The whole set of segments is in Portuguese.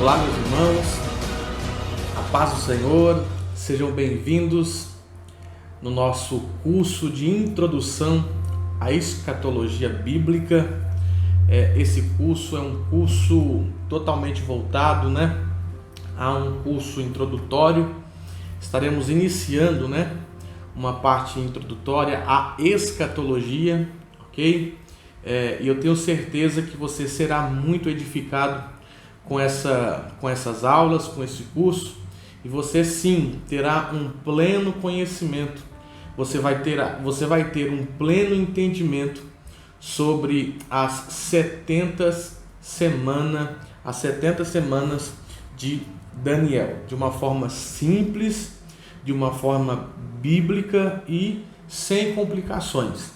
Olá, meus irmãos, a paz do Senhor, sejam bem-vindos no nosso curso de introdução à escatologia bíblica. Esse curso é um curso totalmente voltado, a um curso introdutório. Estaremos iniciando, uma parte introdutória à escatologia, ok? E eu tenho certeza que você será muito edificado com essas aulas, com esse curso, e você terá um pleno conhecimento, você vai ter um pleno entendimento sobre as 70 semanas de Daniel, de uma forma simples, de uma forma bíblica e sem complicações,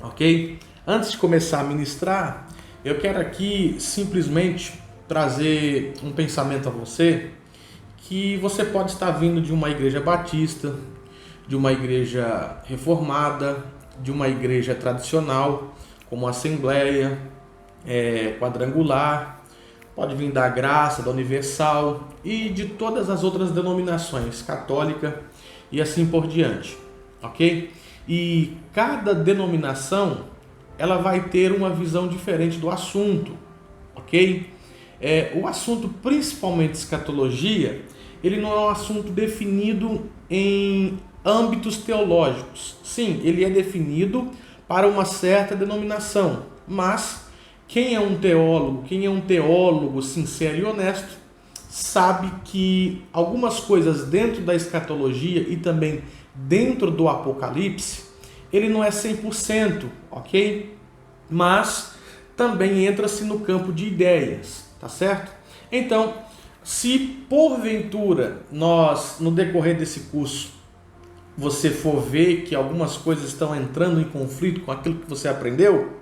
ok? Antes de começar a ministrar, eu quero aqui simplesmente trazer um pensamento a você, que você pode estar vindo de uma igreja batista, de uma igreja reformada, de uma igreja tradicional, como Assembleia, Quadrangular, pode vir da Graça, da Universal e de todas as outras denominações, católica e assim por diante, ok? E cada denominação, ela vai ter uma visão diferente do assunto, ok? O assunto, principalmente escatologia, ele não é um assunto definido em âmbitos teológicos. Sim, ele é definido para uma certa denominação, mas quem é um teólogo sincero e honesto, sabe que algumas coisas dentro da escatologia e também dentro do Apocalipse, ele não é 100%, ok? Mas também entra-se no campo de ideias. Tá certo? Então, se porventura no decorrer desse curso, você for ver que algumas coisas estão entrando em conflito com aquilo que você aprendeu,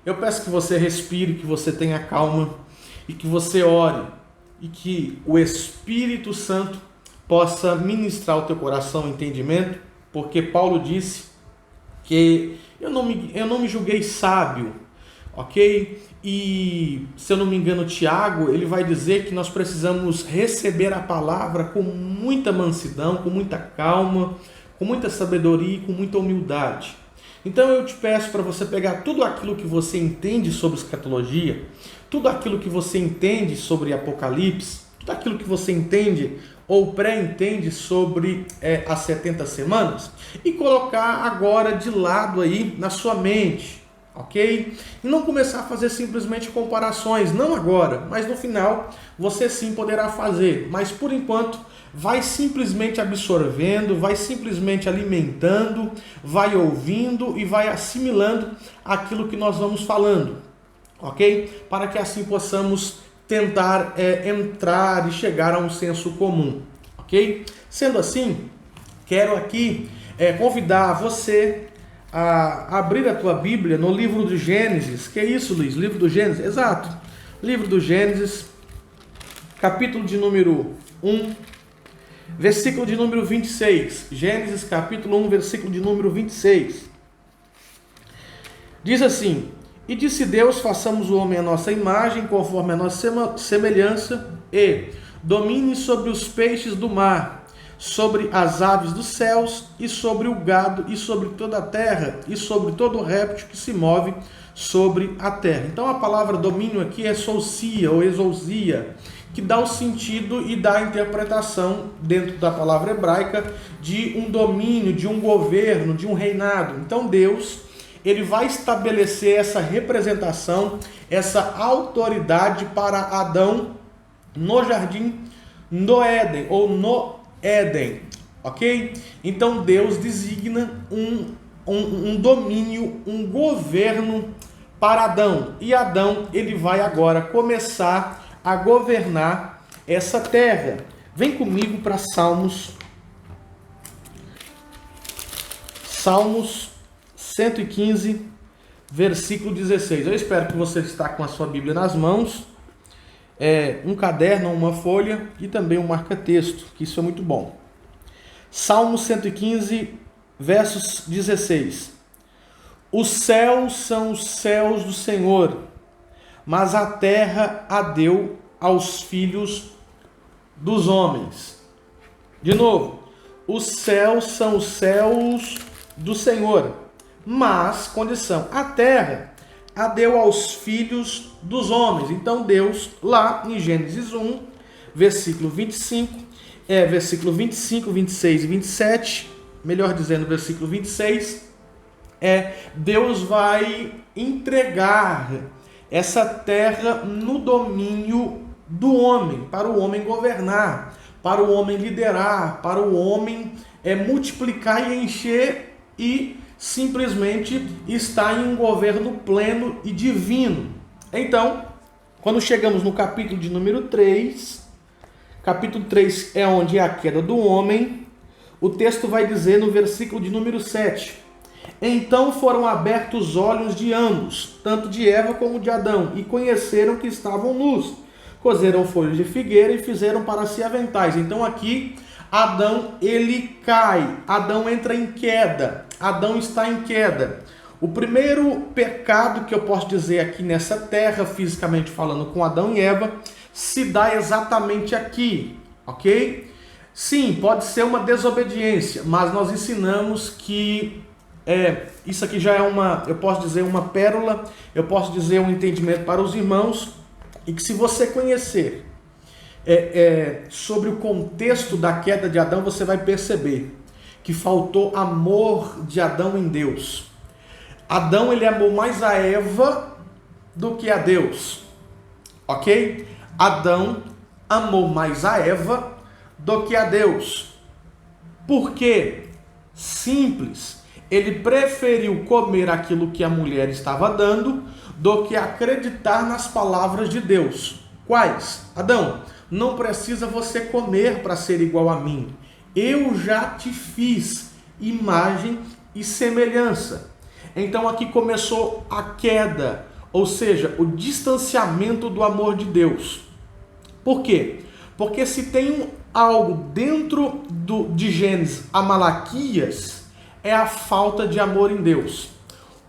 eu peço que você respire, que você tenha calma e que você ore e que o Espírito Santo possa ministrar o teu coração entendimento, porque Paulo disse que eu não me julguei sábio, ok? E, se eu não me engano, Tiago, ele vai dizer que nós precisamos receber a palavra com muita mansidão, com muita calma, com muita sabedoria e com muita humildade. Então eu te peço para você pegar tudo aquilo que você entende sobre escatologia, tudo aquilo que você entende sobre Apocalipse, tudo aquilo que você entende ou pré-entende sobre as 70 semanas e colocar agora de lado aí na sua mente. Ok? E não começar a fazer simplesmente comparações, não agora, mas no final você sim poderá fazer. Mas por enquanto, vai simplesmente absorvendo, vai simplesmente alimentando, vai ouvindo e vai assimilando aquilo que nós vamos falando. Ok? Para que assim possamos tentar entrar e chegar a um senso comum. Ok? Sendo assim, quero aqui convidar você a abrir a tua Bíblia no livro do Gênesis. Que é isso, Luiz? Livro do Gênesis? Exato. Livro do Gênesis, capítulo de número 1, versículo de número 26. Gênesis, capítulo 1, versículo de número 26. Diz assim: E disse Deus, façamos o homem à nossa imagem, conforme a nossa semelhança, e domine sobre os peixes do mar, sobre as aves dos céus, e sobre o gado, e sobre toda a terra, e sobre todo réptil que se move sobre a terra. Então a palavra domínio aqui é sousia ou exousia, que dá o sentido e dá a interpretação dentro da palavra hebraica de um domínio, de um governo, de um reinado. Então Deus, ele vai estabelecer essa representação, essa autoridade para Adão no jardim do Éden, ou no Éden, ok? Então Deus designa um domínio, um governo para Adão. E Adão, ele vai agora começar a governar essa terra. Vem comigo para Salmos 115, versículo 16. Eu espero que você está com a sua Bíblia nas mãos, um caderno, uma folha e também um marca-texto, que isso é muito bom. Salmo 115, versos 16. Os céus são os céus do Senhor, mas a terra a deu aos filhos dos homens. De novo, os céus são os céus do Senhor, mas, condição, a terra a deu aos filhos dos homens. Então Deus, lá em Gênesis 1, versículo 25, versículo 25, 26 e 27, melhor dizendo, versículo 26, Deus vai entregar essa terra no domínio do homem, para o homem governar, para o homem liderar, para o homem multiplicar e encher e simplesmente estar em um governo pleno e divino. Então, quando chegamos no capítulo de número 3, capítulo 3 é onde é a queda do homem, o texto vai dizer no versículo de número 7, então foram abertos os olhos de ambos, tanto de Eva como de Adão, e conheceram que estavam nus, cozeram folhas de figueira e fizeram para si aventais. Então aqui Adão ele cai, Adão entra em queda, Adão está em queda. O primeiro pecado que eu posso dizer aqui nessa terra, fisicamente falando, com Adão e Eva, se dá exatamente aqui, ok? Sim, pode ser uma desobediência, mas nós ensinamos que isso aqui já é eu posso dizer uma pérola, eu posso dizer um entendimento para os irmãos, e que se você conhecer sobre o contexto da queda de Adão, você vai perceber que faltou amor de Adão em Deus. Adão ele amou mais a Eva do que a Deus, ok? Adão amou mais a Eva do que a Deus. Por quê? Simples. Ele preferiu comer aquilo que a mulher estava dando do que acreditar nas palavras de Deus. Quais? Adão, não precisa você comer para ser igual a mim. Eu já te fiz imagem e semelhança. Então aqui começou a queda, ou seja, o distanciamento do amor de Deus. Por quê? Porque se tem algo dentro de Gênesis a Malaquias, é a falta de amor em Deus.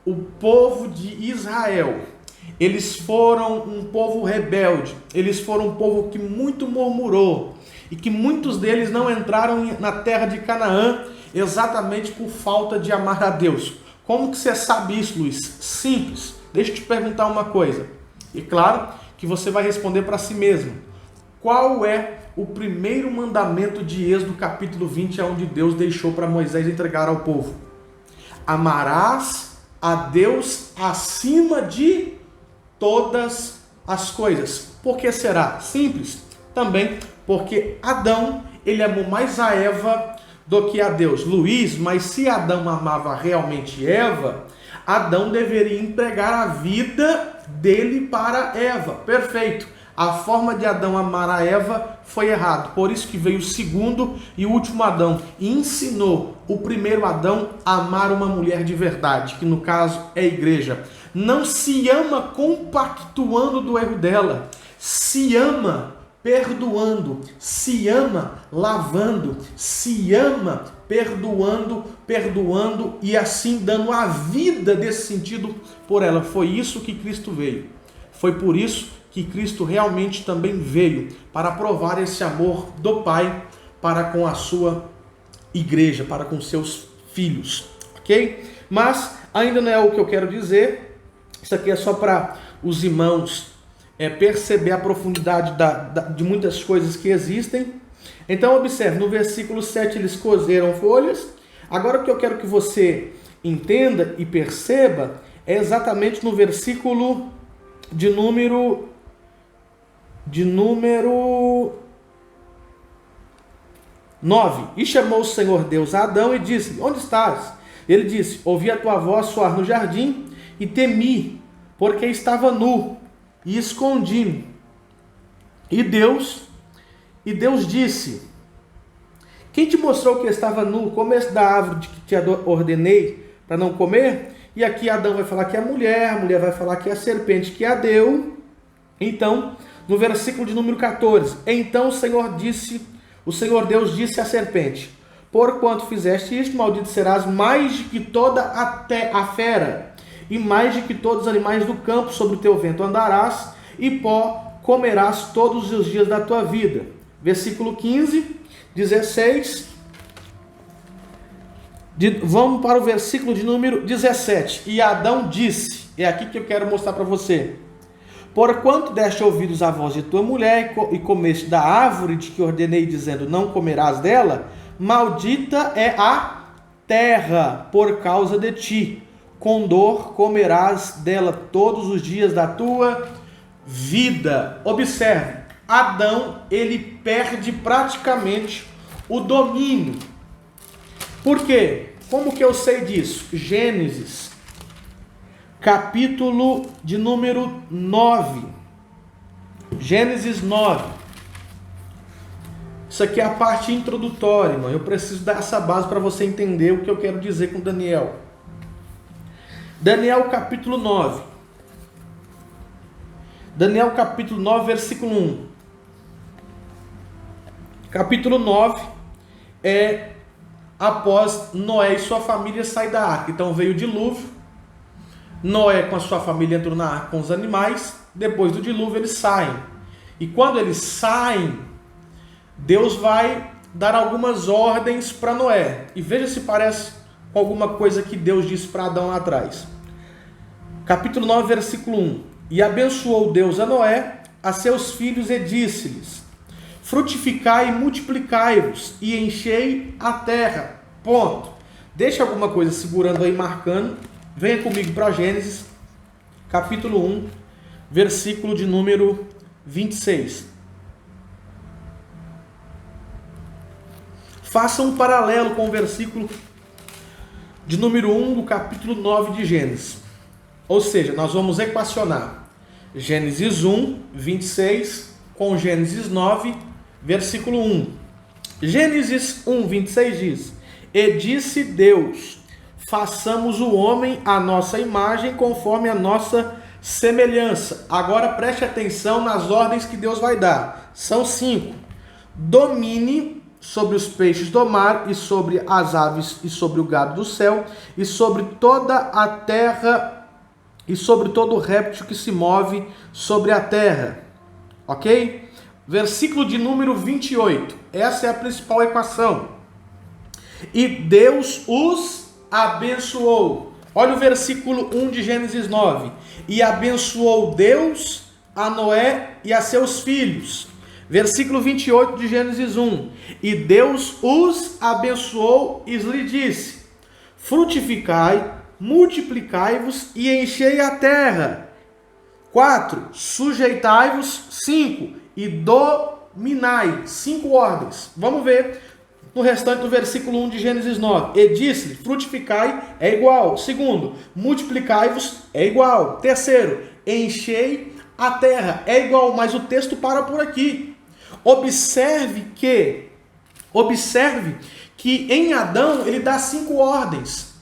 O povo de Israel, eles foram um povo rebelde, eles foram um povo que muito murmurou, e que muitos deles não entraram na terra de Canaã exatamente por falta de amar a Deus. Como que você sabe isso, Luiz? Simples. Deixa eu te perguntar uma coisa. E claro que você vai responder para si mesmo. Qual é o primeiro mandamento de Êxodo capítulo 20, onde Deus deixou para Moisés entregar ao povo? Amarás a Deus acima de todas as coisas. Por que será? Simples. Também porque Adão, ele amou mais a Eva do que a Deus. Luiz, mas se Adão amava realmente Eva, Adão deveria entregar a vida dele para Eva. Perfeito. A forma de Adão amar a Eva foi errado. Por isso que veio o segundo e último Adão e ensinou o primeiro Adão a amar uma mulher de verdade, que no caso é a igreja. Não se ama compactuando do erro dela, se ama perdoando, se ama lavando, se ama perdoando e assim dando a vida desse sentido por ela. Foi isso que Cristo veio. Foi por isso que Cristo realmente também veio, para provar esse amor do Pai para com a sua igreja, para com seus filhos, ok? Mas ainda não é o que eu quero dizer. Isso aqui é só para os irmãos perceber a profundidade de muitas coisas que existem. Então observe, no versículo 7 eles cozeram folhas. Agora o que eu quero que você entenda e perceba é exatamente no versículo de número 9. E chamou o Senhor Deus a Adão e disse: onde estás? Ele disse: ouvi a tua voz soar no jardim e temi, porque estava nu e escondi-me. E Deus disse: quem te mostrou que estava nu? Comeste da árvore de que te ordenei para não comer? E aqui Adão vai falar que é a mulher vai falar que é a serpente que a deu. Então, no versículo de número 14, então o Senhor Deus disse à serpente: porquanto fizeste isto, maldito serás mais de que toda a fera, e mais de que todos os animais do campo, sobre o teu vento andarás, e pó comerás todos os dias da tua vida. Versículo 15, 16. Vamos para o versículo de número 17. E Adão disse, é aqui que eu quero mostrar para você: porquanto deste ouvidos à voz de tua mulher e comeste da árvore de que ordenei, dizendo, não comerás dela, maldita é a terra por causa de ti. Com dor comerás dela todos os dias da tua vida. Observe, Adão, ele perde praticamente o domínio. Por quê? Como que eu sei disso? Gênesis, capítulo de número 9. Gênesis 9. Isso aqui é a parte introdutória, irmão. Eu preciso dar essa base para você entender o que eu quero dizer com Daniel. Daniel capítulo 9. Daniel capítulo 9, versículo 1. Capítulo 9 é após Noé e sua família sair da arca. Então veio o dilúvio. Noé com a sua família entrou na arca com os animais. Depois do dilúvio eles saem. E quando eles saem, Deus vai dar algumas ordens para Noé. E veja se parece com alguma coisa que Deus disse para Adão lá atrás. Capítulo 9, versículo 1. E abençoou Deus a Noé, a seus filhos, e disse-lhes: frutificai e multiplicai-vos, e enchei a terra. Ponto. Deixa alguma coisa segurando aí, marcando. Venha comigo para Gênesis, capítulo 1, versículo de número 26. Faça um paralelo com o versículo de número 1 do capítulo 9 de Gênesis. Ou seja, nós vamos equacionar Gênesis 1, 26 com Gênesis 9, versículo 1. Gênesis 1, 26 diz: e disse Deus, façamos o homem à nossa imagem, conforme a nossa semelhança. Agora preste atenção nas ordens que Deus vai dar. São 5. Domine sobre os peixes do mar, e sobre as aves, e sobre o gado do céu, e sobre toda a terra, e sobre todo o réptil que se move sobre a terra. Ok? Versículo de número 28. Essa é a principal equação. E Deus os abençoou. Olha o versículo 1 de Gênesis 9. E abençoou Deus a Noé e a seus filhos. Versículo 28 de Gênesis 1. E Deus os abençoou e lhe disse: frutificai, multiplicai-vos e enchei a terra. 4. Sujeitai-vos. 5. E dominai. 5 ordens. Vamos ver no restante do versículo 1 de Gênesis 9. E disse-lhe: frutificai é igual. 2. Multiplicai-vos é igual. 3. Enchei a terra é igual. Mas o texto para por aqui. Observe que em Adão ele dá 5 ordens,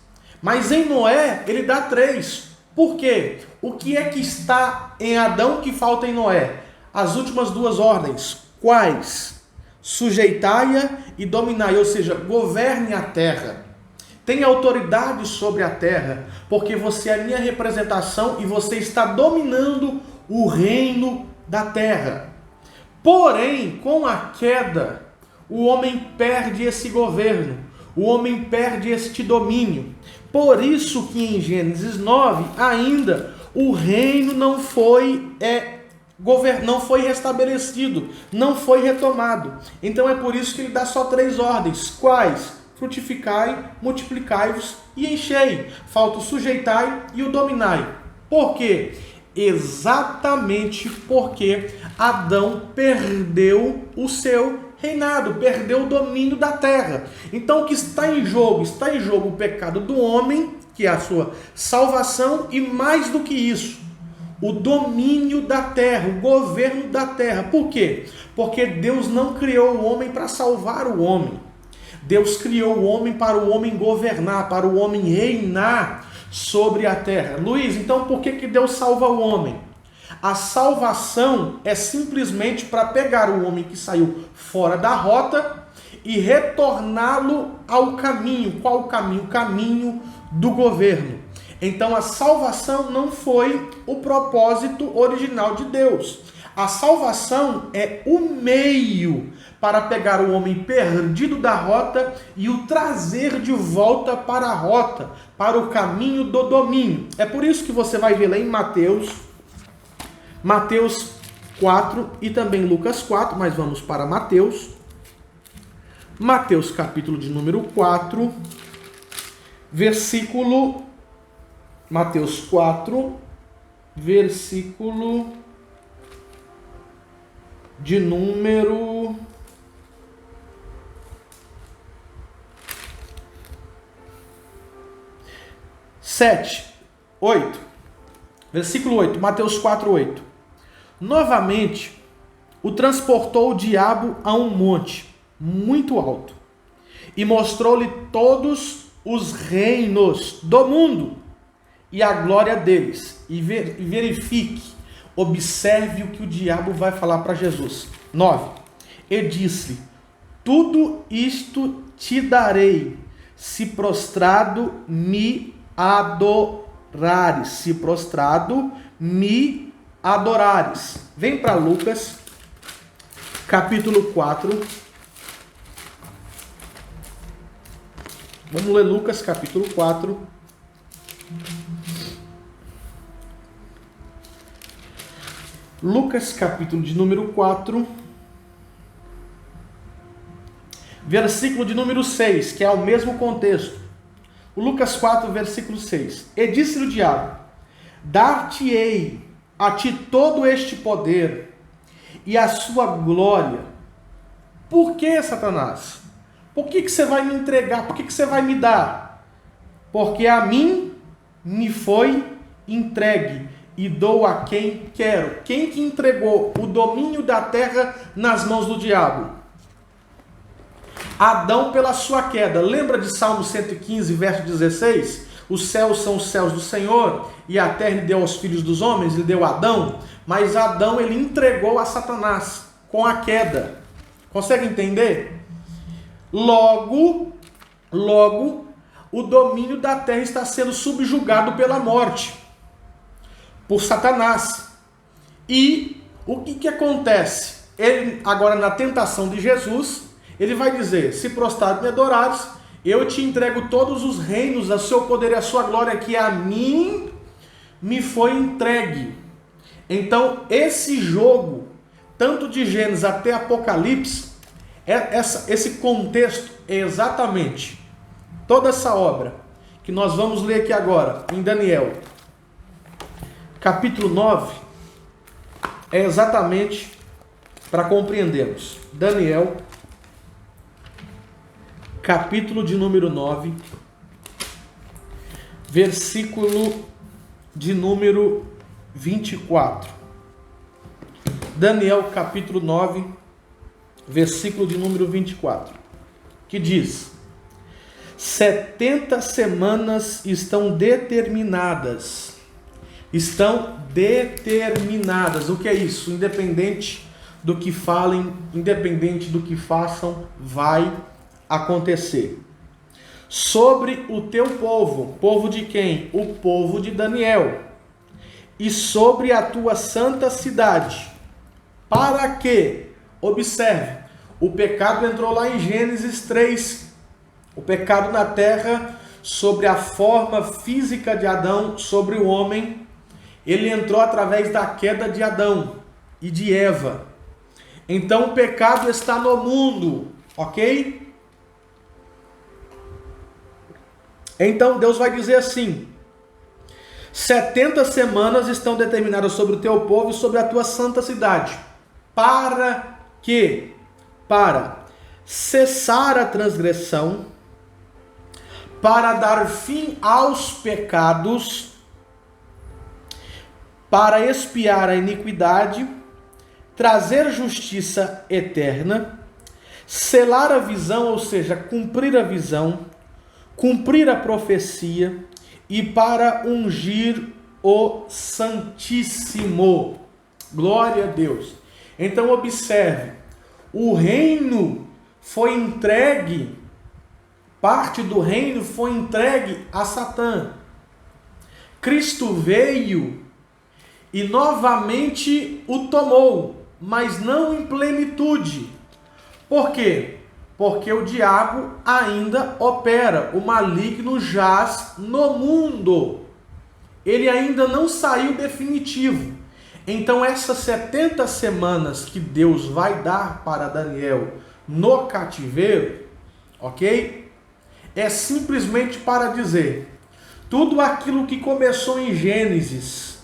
mas em Noé ele dá 3. Por quê? O que é que está em Adão que falta em Noé? As últimas 2 ordens. Quais? Sujeitai-a e dominai, ou seja, governe a terra. Tenha autoridade sobre a terra, porque você é a minha representação e você está dominando o reino da terra. Porém, com a queda, o homem perde esse governo, o homem perde este domínio. Por isso que em Gênesis 9, ainda, o reino não foi restabelecido, não foi retomado. Então é por isso que ele dá só 3 ordens. Quais? Frutificai, multiplicai-vos e enchei. Falta o sujeitai e o dominai. Por quê? Exatamente porque Adão perdeu o seu reinado, perdeu o domínio da terra. Então o que está em jogo? Está em jogo o pecado do homem, que é a sua salvação, e mais do que isso, o domínio da terra, o governo da terra. Por quê? Porque Deus não criou o homem para salvar o homem. Deus criou o homem para o homem governar, para o homem reinar sobre a terra. Luiz, então por que Deus salva o homem? A salvação é simplesmente para pegar o homem que saiu fora da rota e retorná-lo ao caminho. Qual o caminho? O caminho do governo. Então a salvação não foi o propósito original de Deus. A salvação é o meio para pegar o homem perdido da rota e o trazer de volta para a rota, para o caminho do domínio. É por isso que você vai ver lá em Mateus 4 e também Lucas 4, mas vamos para Mateus. Mateus capítulo de número 4, Mateus 4, versículo de número 8. Versículo 8, Mateus 4, 8. Novamente, o transportou o diabo a um monte muito alto e mostrou-lhe todos os reinos do mundo e a glória deles. E verifique, observe o que o diabo vai falar para Jesus. 9. E disse-lhe: tudo isto te darei, se prostrado me adorares. Se prostrado me adorares. Vem para Lucas, capítulo 4. Vamos ler Lucas, capítulo 4. Lucas, capítulo de número 4. Versículo de número 6, que é o mesmo contexto. O Lucas 4, versículo 6. E disse-lhe o diabo: dar-te-ei a ti todo este poder e a sua glória. Por que, Satanás? Por que você vai me entregar? Por que você vai me dar? Porque a mim me foi entregue e dou a quem quero. Quem que entregou o domínio da terra nas mãos do diabo? Adão, pela sua queda. Lembra de Salmo 115, verso 16? Os céus são os céus do Senhor e a terra ele deu aos filhos dos homens, ele deu a Adão. Mas Adão ele entregou a Satanás com a queda. Consegue entender? Logo, o domínio da terra está sendo subjugado pela morte, por Satanás. E o que acontece? Ele, agora na tentação de Jesus, ele vai dizer: se prostrado me adorares, eu te entrego todos os reinos, o seu poder e a sua glória, que a mim me foi entregue. Então, esse jogo, tanto de Gênesis até Apocalipse, esse contexto é exatamente toda essa obra que nós vamos ler aqui agora, em Daniel, capítulo 9, é exatamente para compreendermos. Daniel, capítulo de número 9, versículo de número 24. Daniel, capítulo 9, versículo de número 24, que diz: 70 semanas estão determinadas. Estão determinadas. O que é isso? Independente do que falem, independente do que façam, vai acontecer. Sobre o teu povo. Povo de quem? O povo de Daniel. E sobre a tua santa cidade. Para que? Observe, o pecado entrou lá em Gênesis 3. O pecado na terra, sobre a forma física de Adão, sobre o homem, ele entrou através da queda de Adão e de Eva. Então o pecado está no mundo, ok? Então Deus vai dizer assim: 70 semanas estão determinadas sobre o teu povo e sobre a tua santa cidade. Para quê? Para cessar a transgressão, para dar fim aos pecados, para expiar a iniquidade, trazer justiça eterna, selar a visão, ou seja, cumprir a visão, cumprir a profecia, e para ungir o Santíssimo. Glória a Deus. Então observe, o reino foi entregue, parte do reino foi entregue a Satã. Cristo veio e novamente o tomou, mas não em plenitude. Por quê? Porque o diabo ainda opera, o maligno jaz no mundo. Ele ainda não saiu definitivo. Então essas 70 semanas que Deus vai dar para Daniel no cativeiro, ok? É simplesmente para dizer, tudo aquilo que começou em Gênesis,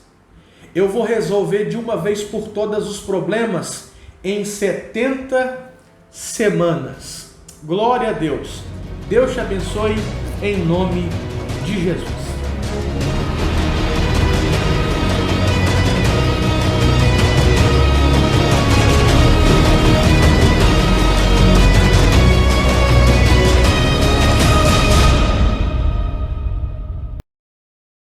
eu vou resolver de uma vez por todas os problemas em 70 semanas. Glória a Deus. Deus te abençoe em nome de Jesus.